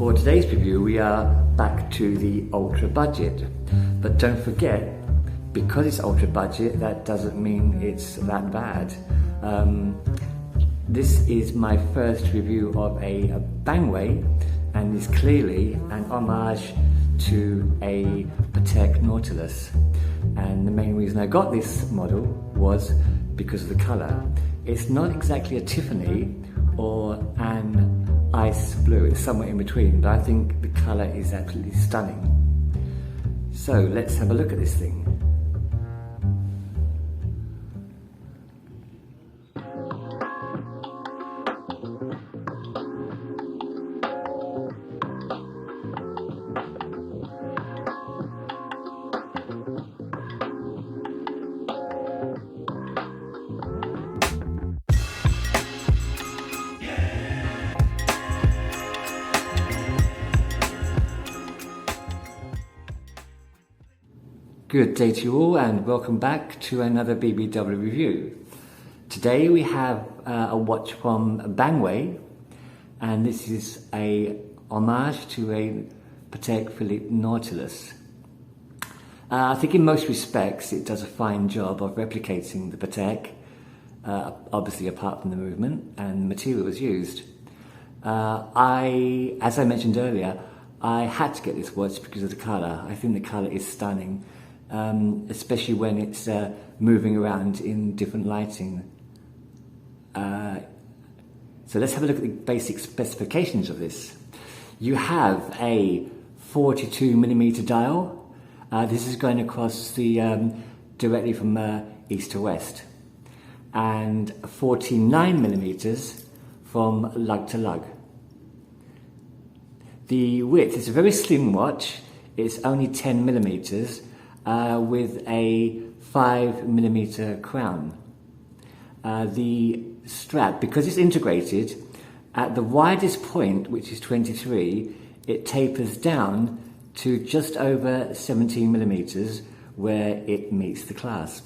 For today's review, we are back to the ultra budget. But don't forget, because it's ultra budget, that doesn't mean it's that bad. This is my first review of a Bangwei, and is clearly an homage to a Patek Nautilus. And the main reason I got this model was because of the colour. It's not exactly a Tiffany or an ice blue, it's somewhere in between, but I think the colour is absolutely stunning. So let's have a look at this thing. Good day to you all, and welcome back to another BBW review. Today we have a watch from Bangwei, and this is a homage to a Patek Philippe Nautilus. I think in most respects it does a fine job of replicating the Patek, obviously apart from the movement and the materials used. As I mentioned earlier, I had to get this watch because of the colour. I think the colour is stunning. Especially when it's moving around in different lighting. So let's have a look at the basic specifications of this. You have a 42mm dial. This is going across the directly from east to west, and 49mm from lug to lug. The width is a very slim watch. It's only 10mm. With a 5mm crown. The strap, because it's integrated, at the widest point, which is 23, it tapers down to just over 17mm where it meets the clasp.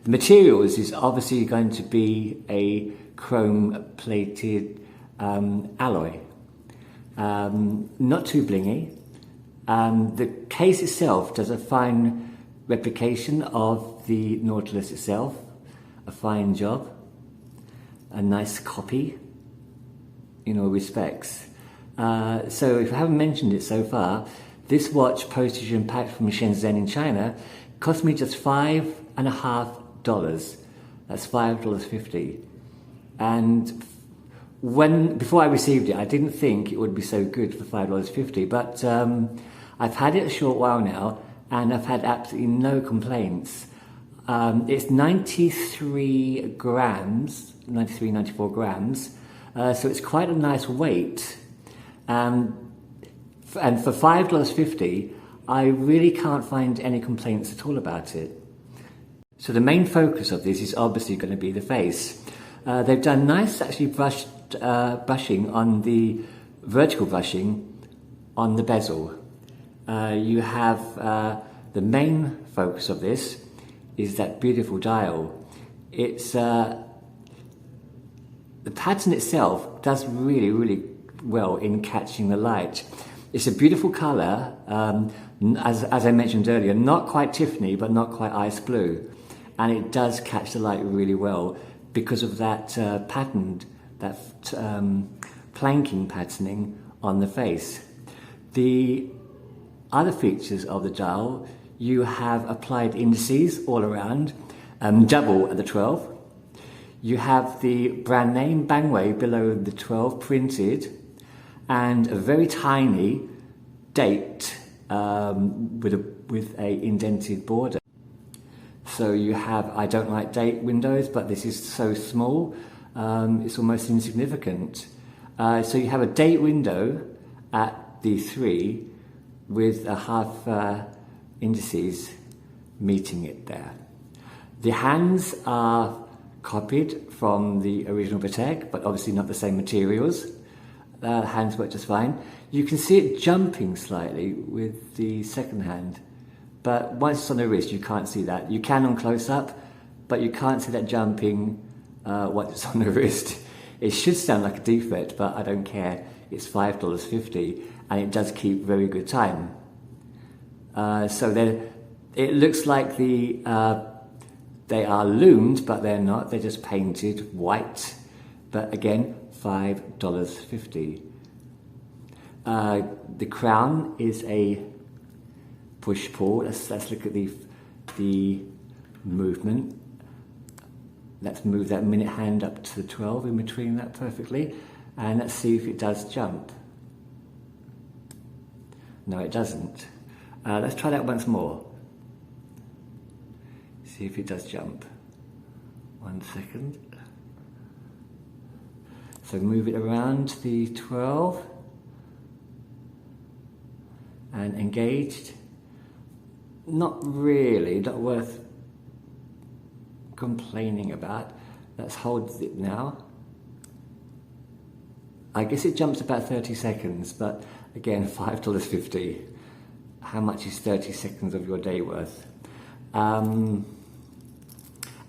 The materials is obviously going to be a chrome plated alloy. Not too blingy. The case itself does a fine replication of the Nautilus itself, a fine job, a nice copy in all respects. So if I haven't mentioned it so far, this watch, postage and packed from Shenzhen in China, cost me just $5.50. That's $5.50. And before I received it, I didn't think it would be so good for $5.50, but I've had it a short while now, and I've had absolutely no complaints. It's 93 grams, 94 grams, so it's quite a nice weight. And for $5.50, I really can't find any complaints at all about it. So the main focus of this is obviously going to be the face. They've done nice, actually, brushing on the vertical brushing on the bezel. You have the main focus of this is that beautiful dial. It's the pattern itself does really well in catching the light. It's a beautiful colour, as I mentioned earlier, not quite Tiffany but not quite ice blue, and it does catch the light really well because of that patterned, that planking patterning on the face. The other features of the dial, you have applied indices all around, double at the 12. You have the brand name Bangwei below the 12 printed, and a very tiny date with a indented border. So you have, I don't like date windows, but this is so small, it's almost insignificant. So you have a date window at the 3 with a half indices meeting it there. The hands are copied from the original Patek, but obviously not the same materials. Hands work just fine. You can see it jumping slightly with the second hand, but once it's on the wrist you can't see that. You can on close-up, but you can't see that jumping once it's on the wrist. It should sound like a defect, but I don't care. It's $5.50, and it does keep very good time. So it looks like they are loomed, but they're not. They're just painted white. But again, $5.50. The crown is a push-pull. Let's look at the movement. Let's move that minute hand up to the 12 in between that perfectly. And let's see if it does jump. No, it doesn't. Let's try that once more. See if it does jump. 1 second. So move it around the 12 and engaged. Not really, not worth complaining about. Let's hold it now. I guess it jumps about 30 seconds, but again, $5.50. How much is 30 seconds of your day worth? And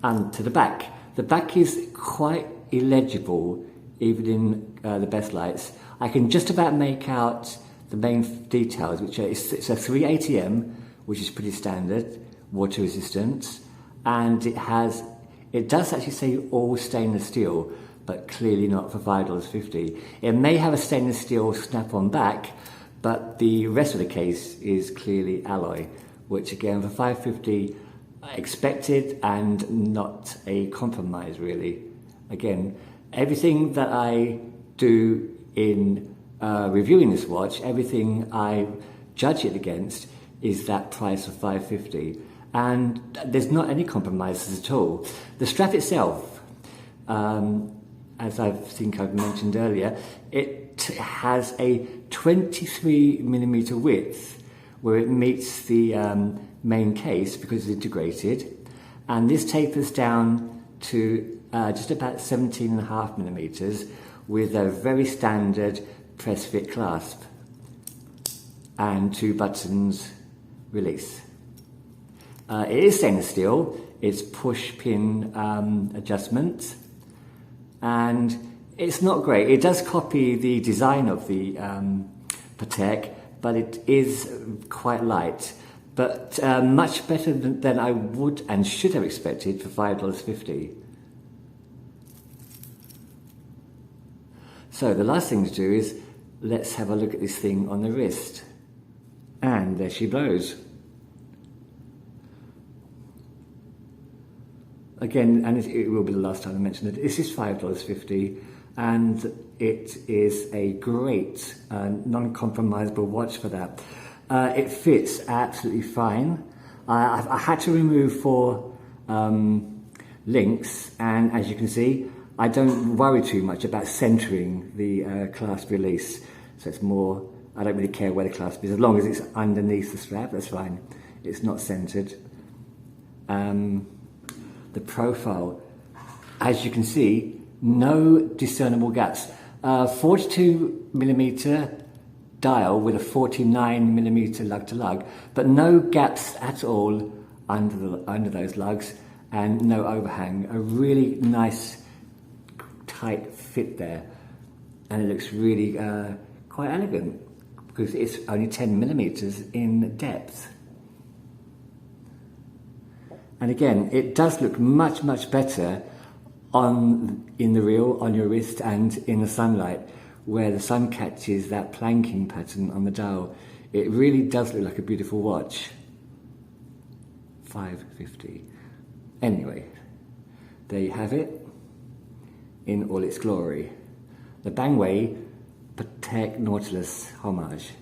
to the back. The back is quite illegible, even in the best lights. I can just about make out the main details, which are it's a 380M, which is pretty standard, water resistant, and it does actually say all stainless steel, but clearly not for $5.50. It may have a stainless steel snap-on back, but the rest of the case is clearly alloy, which again for $5.50 expected and not a compromise really. Again, everything that I do in reviewing this watch, everything I judge it against is that price of $5.50, and there's not any compromises at all. The strap itself, as I think I've mentioned earlier, it has a 23mm width where it meets the main case because it's integrated, and this tapers down to just about 17.5mm with a very standard press fit clasp and 2 buttons release. It is stainless steel, it's push pin adjustment, and it's not great. It does copy the design of the Patek, but it is quite light, but much better than I would and should have expected for $5.50. So the last thing to do is let's have a look at this thing on the wrist. And there she blows. Again, and it will be the last time I mention it, this is $5.50, and it is a great non-compromisable watch for that. It fits absolutely fine. I had to remove 4 links, and as you can see, I don't worry too much about centering the clasp release. So it's more, I don't really care where the clasp is, as long as it's underneath the strap, that's fine. It's not centered. The profile, as you can see, no discernible gaps. 42mm dial with a 49mm lug to lug, but no gaps at all under those lugs, and no overhang. A really nice tight fit there, and it looks really quite elegant because it's only 10mm in depth. And again, it does look much, much better in the real, on your wrist, and in the sunlight, where the sun catches that planking pattern on the dial. It really does look like a beautiful watch. $5.50. Anyway, there you have it in all its glory. The Bangwei Patek Nautilus Homage.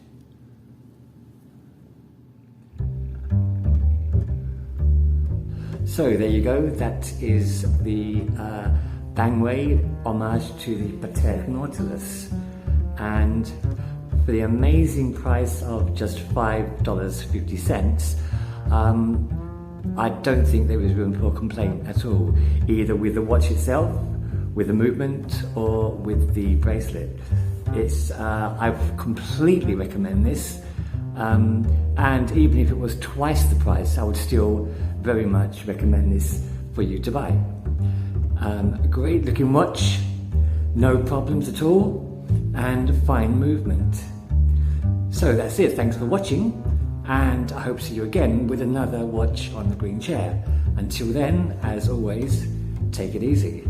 So there you go, that is the Bangwei homage to the Patek Nautilus, and for the amazing price of just $5.50, I don't think there is room for complaint at all, either with the watch itself, with the movement, or with the bracelet. I completely recommend this, and even if it was twice the price, I would still very much recommend this for you to buy. A great looking watch, no problems at all, and fine movement. So that's it, thanks for watching, and I hope to see you again with another watch on the green chair. Until then, as always, take it easy.